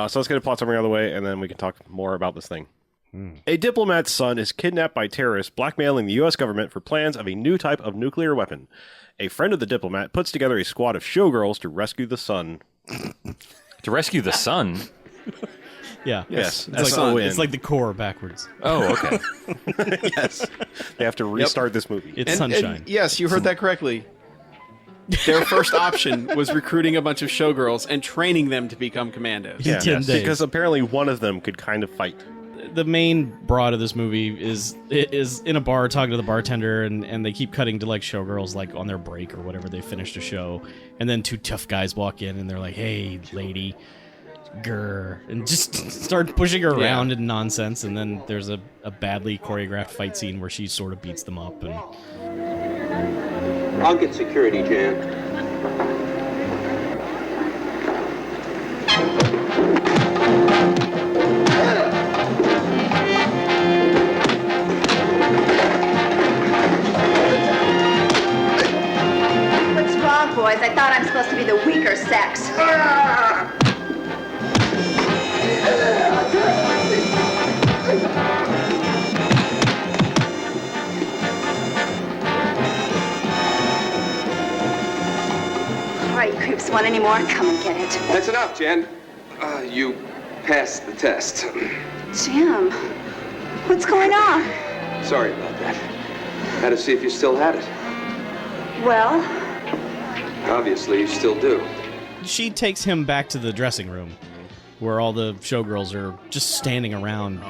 So let's get a plot summary out of the way, and then we can talk more about this thing. A diplomat's son is kidnapped by terrorists blackmailing the U.S. government for plans of a new type of nuclear weapon. A friend of the diplomat puts together a squad of showgirls to rescue the son. To rescue the son? Yeah. Yes. It's like the core backwards. Oh, okay. Yes. They have to restart this movie. It's sunshine. And yes, you heard that correctly. Their first option was recruiting a bunch of showgirls and training them to become commandos. Yeah. 10 days. Because apparently one of them could kind of fight. The main broad of this movie is in a bar talking to the bartender, and they keep cutting to like showgirls like on their break or whatever. They finished a show, and then two tough guys walk in and they're like, "Hey, lady, grr," and just start pushing her around in nonsense. And then there's a badly choreographed fight scene where she sort of beats them up. And I'll get security, Jan. What's wrong, boys? I thought I'm supposed to be the weaker sex. All right, you creeps want any more? Come and get it. That's enough, Jen. You passed the test. Jim, what's going on? Sorry about that. Had to see if you still had it. Well, Obviously, you still do. she takes him back to the dressing room, where all the showgirls are just standing around,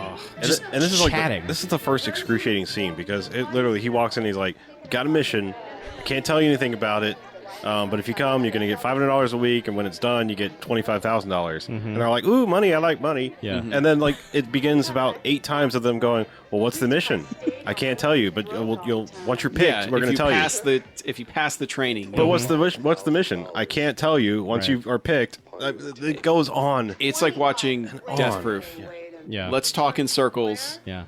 just and this is chatting. like this is the first excruciating scene because it literally he walks in, he's like, "Got a mission. Can't tell you anything about it. But if you come, you're going to get $500 a week, and when it's done, you get $25,000. And they're like, "Ooh, money! I like money." Yeah. And then like it begins about 8 times of them going, "Well, what's the mission? I can't tell you, but you'll once you're picked, we're going to tell you." If you pass the training. But what's the mission? I can't tell you. Once you are picked, it goes on. It's like watching Death Proof. Yeah. Let's talk in circles Yeah.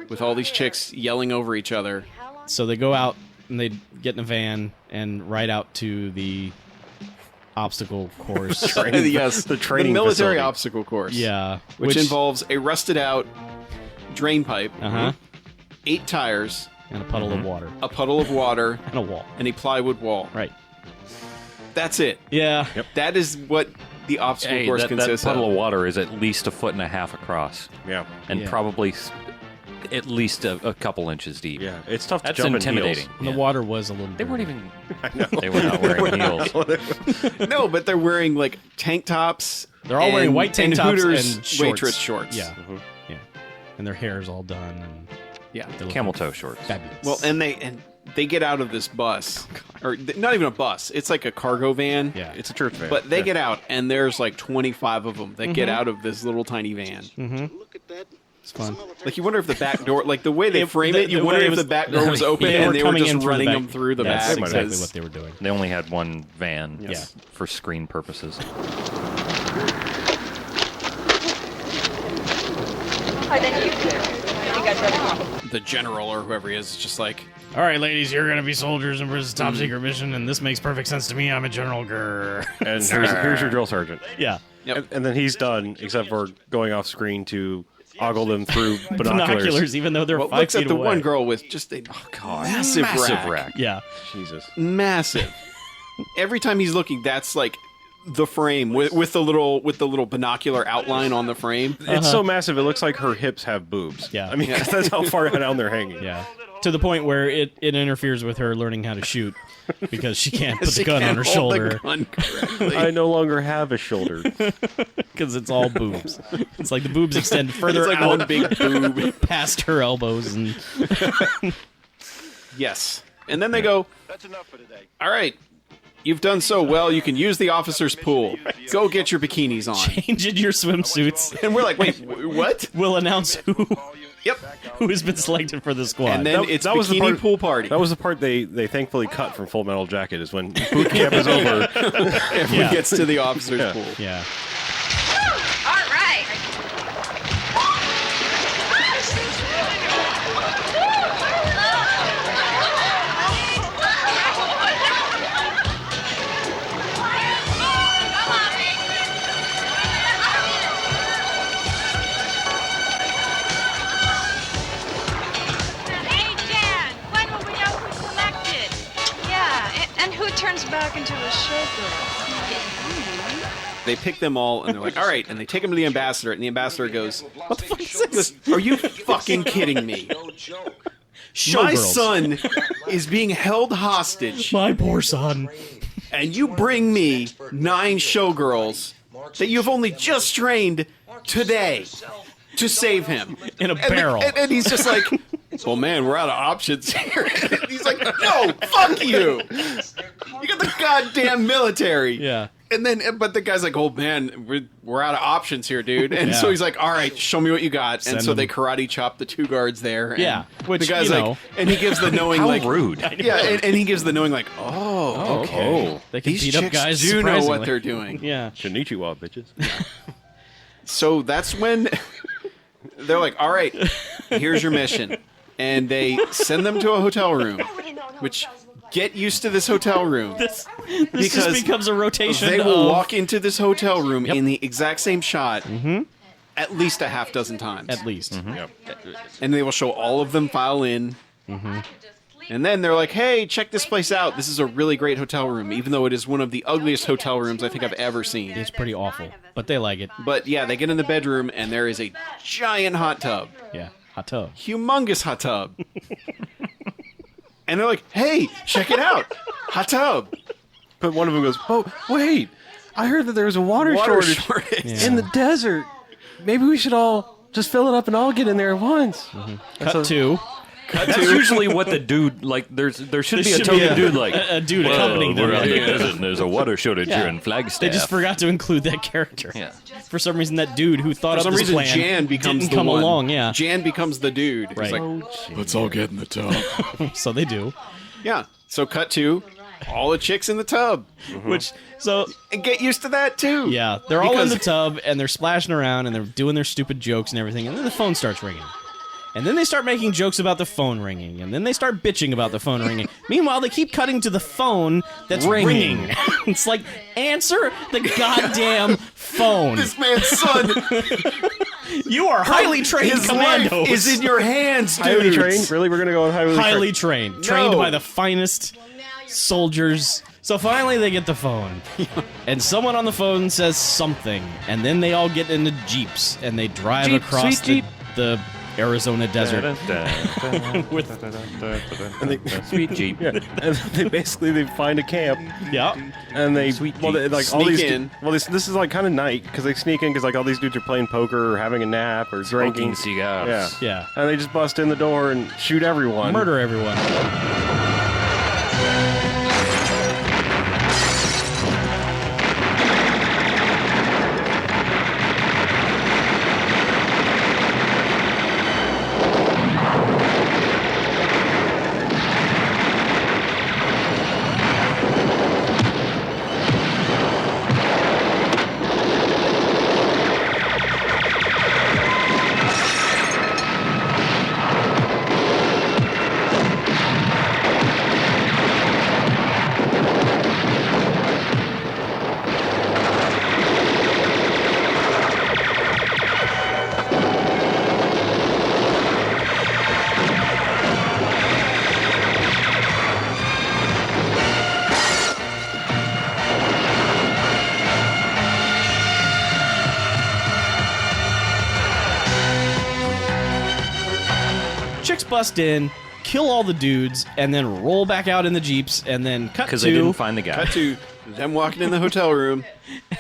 with all these chicks yelling over each other. So they go out and they get in a van and ride out to the obstacle course. Yes, the training military facility. obstacle course. Yeah. which involves a rusted out drain pipe, 8 tires, and a puddle of water. a puddle of water, And a wall. and a plywood wall. Right. That's it. Yeah. That is what the obstacle course that consists puddle of. of water is at least 1.5 feet across. Yeah. And Yeah. probably at least a couple inches deep. Yeah. It's tough to That's jump intimidating. in heels. And the water was a little They weren't dirty. even. They were not wearing heels. No, but they're wearing like tank tops. They're all wearing white tank and tops Hooters and shorts. waitress shorts. Yeah. Yeah. And their hair's all done. And Yeah. they're Camel looking toe shorts. fabulous. Well, and they get out of this bus, or not even a bus. It's like a cargo van. yeah. It's a church van. But they get out, and there's like 25 of them that get out of this little tiny van. It's fun. Like you wonder if the back door, like the way they frame it, you the wonder way if it the was- back door was open and they were coming just in through the running back. them through the That's back. exactly because- what they were doing. They only had one van Yes. for screen purposes. The general or whoever he is just like, All right, ladies, you're going to be soldiers and this is a top secret mission, and this makes perfect sense to me. I'm a General Grr. and here's your drill sergeant. Yeah. Yep. And then he's done, except for going off screen to ogle them through binoculars. Binoculars, even though they're well, 5 looks feet at the away. one girl with just a massive rack. Yeah. Jesus. Massive. Every time he's looking, that's like the frame with the little binocular outline on the frame. It's so massive, it looks like her hips have boobs. Yeah. I mean, that's how far down they're hanging. Yeah. To the point where it interferes with her learning how to shoot because she can't put the She gun on can't her hold the shoulder gun correctly. I no longer have a shoulder. because it's all boobs. It's like the boobs extend further It's like out one big boob. past her elbows. And Yes. And then they go, "That's enough for today. All right. You've done so well, you can use the officer's pool. Go get your bikinis on." change in your swimsuits. And we're like, wait, what? We'll announce who Yep. has been selected for the squad. And then it's was the bikini part- pool party. That was the part they thankfully cut from Full Metal Jacket is when boot camp is over. Everyone Yeah. gets to the officer's pool. yeah. all right. talking to a showgirl. They pick them all, and they're like, all right, and they take them to the ambassador, and the ambassador goes, what the fuck is this? Are you fucking kidding me? My son is being held hostage, My poor son. and you bring me 9 showgirls that you've only just trained today to save him. In a barrel. And he's just like, well, man, we're out of options here. And he's like, no, fuck you. You got the goddamn military. Yeah. And then, but the guy's like, oh, man, we're out of options here, dude. And so he's like, all right, show me what you got. Send and so them. they karate chop the 2 guards there. And Yeah, which, the guy's you like, know. and he gives the knowing, How like, rude. yeah, and he gives the knowing, like, oh, okay. They can These beat up chicks guys do know what surprisingly. they're doing. Yeah. Konnichiwa, bitches. So that's when they're like, all right, here's your mission. And they send them to a hotel room, which, get used to this hotel room. This Because just becomes a rotation They will of... walk into this hotel room in the exact same shot at least a half dozen times. At least. And they will show all of them file in. And then they're like, hey, check this place out. This is a really great hotel room, even though it is one of the ugliest hotel rooms I think I've ever seen. It's pretty awful, but they like it. But yeah, they get in the bedroom, and there is a giant hot tub. Yeah. Hot tub. Humongous hot tub. And they're like, hey, check it out. Hot tub. But one of them goes, oh, wait. I heard that there was a water shortage shortage. in the desert. Maybe we should all just fill it up and all get in there at once. Cut to... That's usually what the dude, like, there should be a should token be a- dude, like, a dude accompanying them. we're out in the Yeah. desert and there's a water shortage Yeah. here in Flagstaff. They just forgot to include that character. Yeah. For some reason, that dude who thought For up some this reason, plan Jan becomes didn't the come one. along. Yeah. Jan becomes the dude. Right. He's like, let's all get in the tub. So they do. Yeah. So cut to all the chicks in the tub. Which so And get used to that, too. yeah, they're all in Because- the tub and they're splashing around and they're doing their stupid jokes and everything, and then the phone starts ringing. And then they start making jokes about the phone ringing, and then they start bitching about the phone ringing. Meanwhile, they keep cutting to the phone that's ringing. It's like, answer the goddamn phone. This man's son, You are highly trained his commandos. life is in your hands, dude. Highly trained? Really? We're going to go with highly trained. Trained No. by the finest soldiers. So finally they get the phone. And someone on the phone says something. And then they all get into Jeeps and they drive Jeep, across sweet Jeep. the Arizona desert. With Sweet Jeep. Yeah. And they find a camp yeah. and they Jeep. they, like all Sneak these in. well this is like kind of night because they sneak in because like all these dudes are playing poker or having a nap or drinking. Smoking cigars. Yeah. Yeah. And they just bust in the door and shoot everyone. Murder everyone. Chicks bust in, kill all the dudes, and then roll back out in the Jeeps, and then cut Because to they didn't find the guy. Cut to them walking in the hotel room,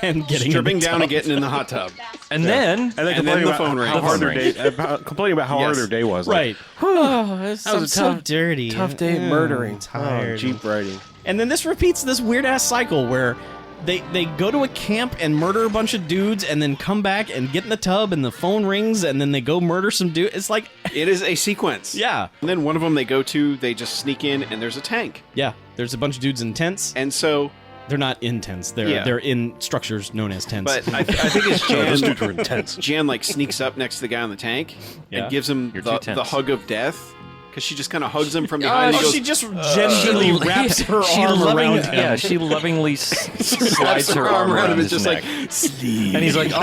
and getting stripping in the down tub. and getting in the hot tub. And then, And then And complaining then the about phone rings. how hard The their phone day, complaining about how hard Yes. their day was. Right. Oh, I'm was a so tough- dirty. Tough day Mm, murdering. Tired. Oh, Jeep riding. And then this repeats this weird ass cycle where they go to a camp and murder a bunch of dudes and then come back and get in the tub and the phone rings and then they go murder some dude. It's like, It is a sequence. yeah. And then one of them they go to, they just sneak in, and there's a tank. Yeah. There's a bunch of dudes in tents. And so, They're not in tents. They're Yeah. they're in structures known as tents. but I think it's Those Jan. dudes were intense. Jan like sneaks up next to the guy on the tank Yeah. and gives him You're the too tense. hug of death. Because she just kind of hugs him from behind. And he goes, she just gingerly wraps her arm around him. Yeah, she lovingly slides her arm around him. It's just neck. like, sleep. And he's like, "Oh,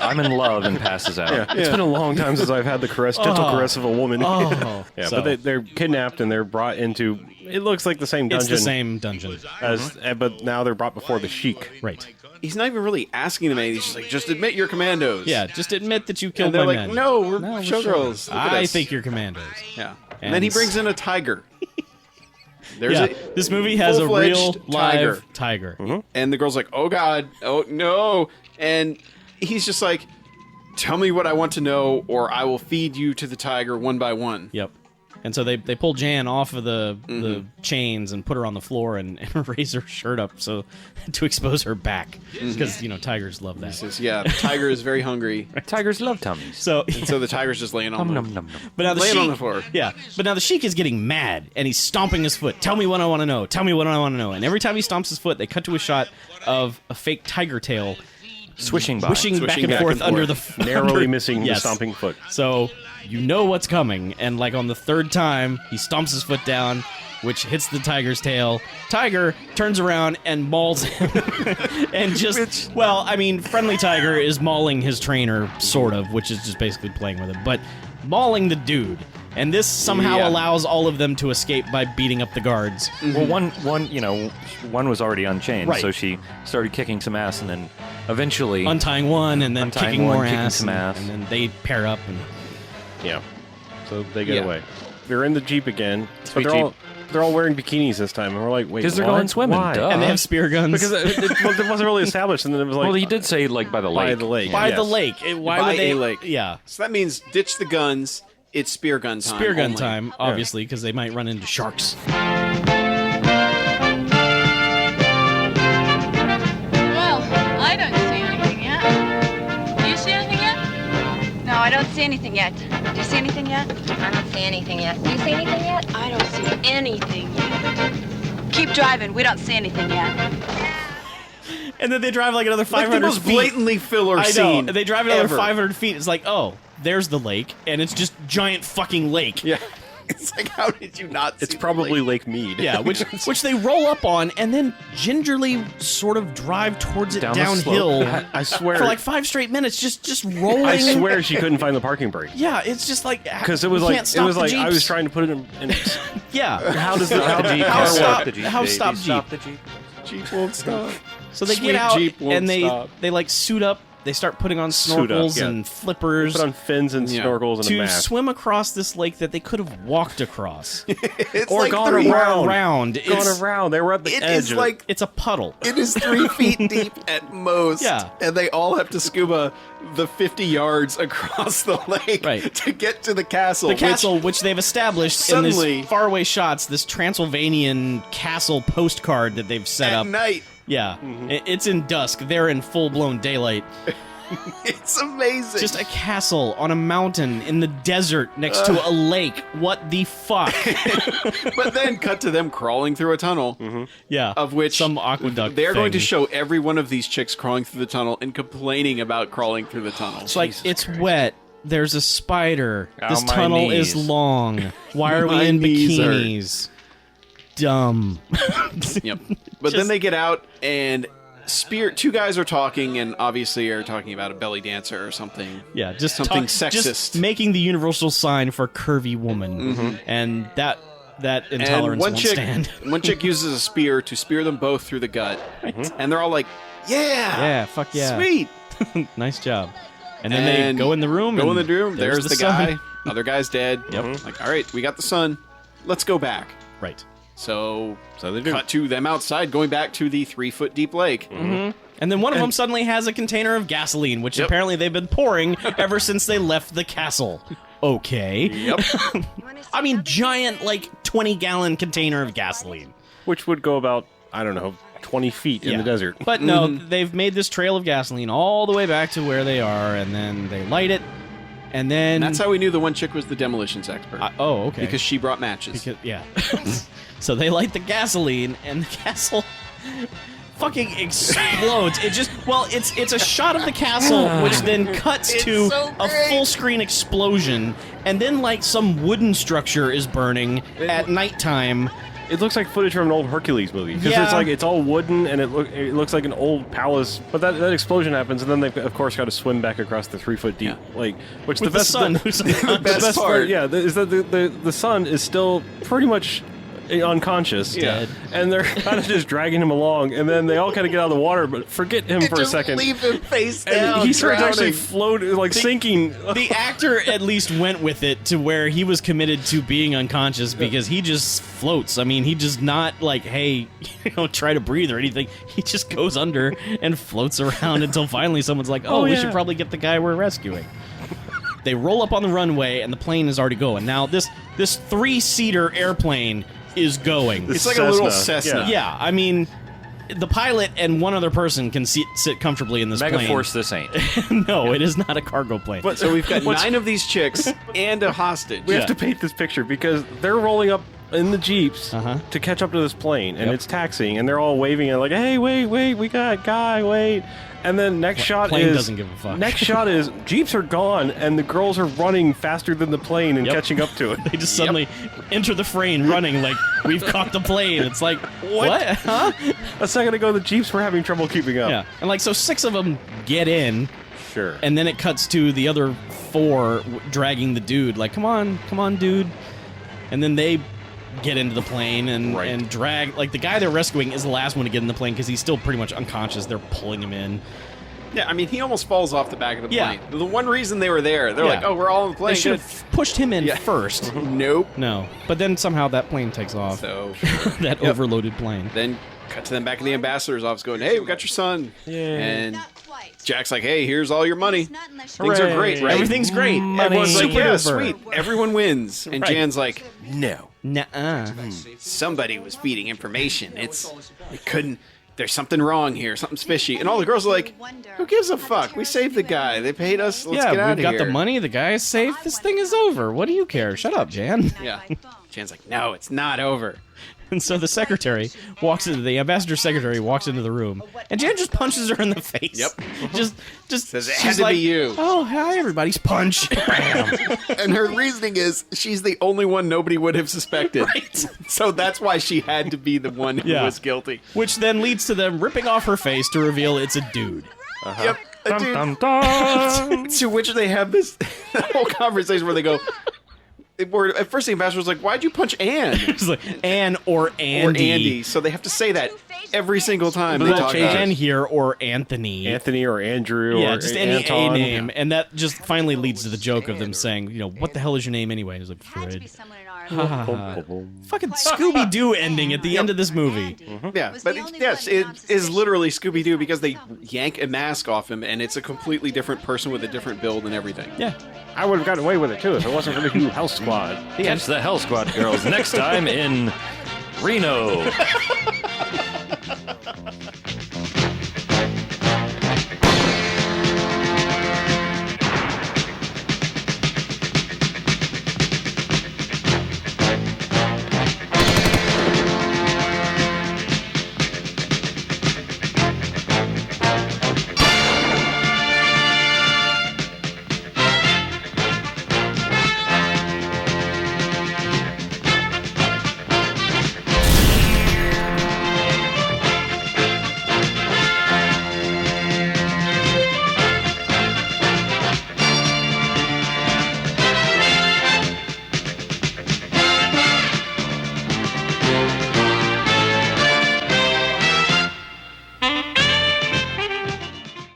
I'm in love," and passes out. Yeah. It's been a long time since I've had the gentle caress of a woman. Oh. Yeah, So- but they're kidnapped and they're brought into. It looks like the same dungeon. It's the same dungeon. But now they're brought before the Sheik. Right. He's not even really asking them anything. He's just like, just admit you're commandos. Yeah, just admit that you And killed they're my like, men. no, we're showgirls. Look at I us. think you're commandos. Yeah. And then he brings in a tiger. There's Yeah, this movie has a real full-fledged live tiger. And the girl's like, oh, God. Oh, no. And he's just like, tell me what I want to know, or I will feed you to the tiger one by one. Yep. And so they pull Jan off of the chains and put her on the floor and raise her shirt up so to expose her back because tigers love that. He says, yeah, the tiger is very hungry. Tigers love tummies. So And so the tiger's just laying on Nom, the... nom, nom, nom. but now the laying Sheik, on the floor. Yeah, but now the Sheik is getting mad and he's stomping his foot. Tell me what I want to know. Tell me what I want to know. And every time he stomps his foot, they cut to a shot of a fake tiger tail Swishing by. whooshing back and forth under the Narrowly missing the Yes. stomping foot. So you know what's coming, and like on the third time, he stomps his foot down, which hits the tiger's tail. Tiger turns around and mauls him, and friendly tiger is mauling his trainer, sort of, which is just basically playing with him, but mauling the dude. And this somehow allows all of them to escape by beating up the guards. Well, one was already unchained, Right. so she started kicking some ass, and then eventually Untying one and then Untying kicking one, more kicking ass, some ass. and then they pair up. And Yeah. So they get Yeah. away. They're in the Jeep again. Sweet but they're all wearing bikinis this time. And we're like, wait, because they're what? going swimming. Why? Duh. and they have spear guns. Because it wasn't really established. And then it was like... well, he did say by the lake. By the lake. by yes. the lake. Why By would they? a lake. Yeah. So that means ditch the guns. It's spear gun time. Spear gun only. time, obviously, because they might run into sharks. Well, I don't see anything yet. Do you see anything yet? No, I don't see anything yet. Do you see anything yet? I don't see anything yet. Do you see anything yet? I don't see anything yet. Keep driving. We don't see anything yet. And then they drive like another Like 500 the most feet. blatantly filler I know. scene. And they drive another ever. 500 feet. It's like, oh, there's the lake, and it's just giant fucking lake. Yeah. It's like, how did you not see It's the probably lake? Lake Mead. Yeah, which they roll up on and then gingerly sort of drive towards it Down the downhill slope. I swear. for like 5 straight minutes, just rolling. I swear she couldn't find the parking brake. Yeah, it's just like Because it was we like can't stop the I was Jeeps. trying to put it in Yeah, how does the How Jeep How car stop- work? The Jeep, how baby, stop Jeep? the Jeep. Jeep won't stop. so they Sweet get out Jeep won't and they stop. like suit up. They start putting on Suit up, snorkels yeah. and flippers put on fins and Yeah. snorkels and a to mask. swim across this lake that they could have walked across. It's Or like gone three- around. Around. Going It's, around. They were at the It edge. is of like it's a puddle. it is 3 feet deep at most. Yeah. And they all have to scuba the 50 yards across the lake Right. to get to the castle. The castle, which they've established in Suddenly- these faraway shots, this Transylvanian castle postcard that they've set at up. night. Yeah, it's in dusk. They're in full-blown daylight. It's amazing. Just a castle on a mountain in the desert next to a lake. What the fuck? But then cut to them crawling through a tunnel, Yeah, of which some aqueduct. they're going to thing. show every one of these chicks crawling through the tunnel and complaining about crawling through the tunnel. It's like it's wet. There's a spider. Ow, This my tunnel knees. is long. Why are My we in knees hurt. bikinis? Dumb. Yep. But then they get out and two guys are talking and obviously are talking about a belly dancer or something. Yeah, just Something Just sexist. making the universal sign for curvy woman, and that And intolerance one won't chick, stand. one chick uses a spear to spear them both through the gut, and they're all like, "Yeah, Yeah, fuck yeah, sweet." nice job. And then And they go in the room. Go in and the room. There's the sun. guy. Other guy's dead. Yep. Like, all right, we got the sun. Let's go back. Right. So So they do. cut to them outside, going back to the 3-foot deep lake. And then one of them suddenly has a container of gasoline, which Yep. apparently they've been pouring ever since they left the castle. Okay. Yep. I mean, giant, like, 20-gallon container of gasoline. Which would go about, I don't know, 20 feet in Yeah. the desert. But no, they've made this trail of gasoline all the way back to where they are, and then they light it, and then... That's how we knew the one chick was the demolitions expert. oh, okay. Because she brought matches. Yeah. So they light the gasoline, and the castle fucking explodes. It's a shot of the castle, which then cuts to a full screen explosion, and then like some wooden structure is burning at nighttime. It looks like footage from an old Hercules movie because it's all wooden and it looks like an old palace. But that explosion happens, and then they've of course got to swim back across the 3 foot deep lake. Which With the sun, who's the best part, is that the son is still pretty much unconscious, dead, and they're kind of just dragging him along, and then they all kind of get out of the water, but forget him for a second. Leave him face and down. he starts actually floating, like sinking. The actor at least went with it to where he was committed to being unconscious because he just floats. I mean, he just not like, hey, try to breathe or anything. He just goes under and floats around until finally someone's like, we should probably get the guy we're rescuing. They roll up on the runway and the plane is already going. Now this 3-seater airplane is going. It's like a little Cessna. Yeah, I mean, the pilot and one other person can sit comfortably in this plane. Megaforce this ain't. No, it is not a cargo plane. So we've got 9 of these chicks and a hostage. We have to paint this picture because they're rolling up in the Jeeps to catch up to this plane, and it's taxiing, and they're all waving and like, hey, wait, we got a guy, wait. And then next shot doesn't give a fuck. Next shot is Jeeps are gone, and the girls are running faster than the plane and catching up to it. They just suddenly enter the frame running like, we've caught the plane. It's like, what? Huh? A second ago, the Jeeps were having trouble keeping up. Yeah, and like, so 6 of them get in. Sure. And then it cuts to the other 4 dragging the dude, like, come on, dude. And then they get into the plane and drag, like, the guy they're rescuing is the last one to get in the plane because he's still pretty much unconscious. They're pulling him in. Yeah, I mean, he almost falls off the back of the plane. The one reason they were there, they're like, we're all in the plane. They should have pushed him in first. Nope. No. But then somehow that plane takes off. So that overloaded plane. Then cut to them back in the ambassador's office going, hey, we got your son. And Jack's like, hey, here's all your money. Things are great, right? Everything's great. Everyone's like, yeah, Super sweet. Everyone wins. And Jan's like, no. Nuh-uh. Somebody was feeding information. There's something wrong here. Something's fishy. And all the girls are like, who gives a fuck? We saved the guy. They paid us. Let's get out of here. We've got the money. The guy is safe. This thing is over. What do you care? Shut up, Jan. Yeah. Jan's like, no, it's not over. And so the ambassador's secretary walks into the room, and Jan just punches her in the face. Yep. Just says it she's had to like, be you. Oh, hi, everybody's punch. And her reasoning is she's the only one nobody would have suspected. Right. So that's why she had to be the one who was guilty. Which then leads to them ripping off her face to reveal it's a dude. Yep. A dude. To which they have this whole conversation where they go, at first the ambassador was like, why'd you punch Anne? It's like Anne or Andy. Or Andy. So they have to say that every single time But they they'll talk change about Anne it. here or Anthony. Anthony or Andrew Yeah, or just any Anton. A name. And that just finally leads to the joke of them saying, what the hell is your name anyway? He's like, Fred. Fucking Scooby-Doo ending at the end of this movie. Yeah, but yes, it is literally Scooby-Doo because they yank a mask off him and it's a completely different person with a different build and everything. Yeah. I would have gotten away with it too if it wasn't for the Hell Squad. Catch the Hell Squad girls next time in Reno.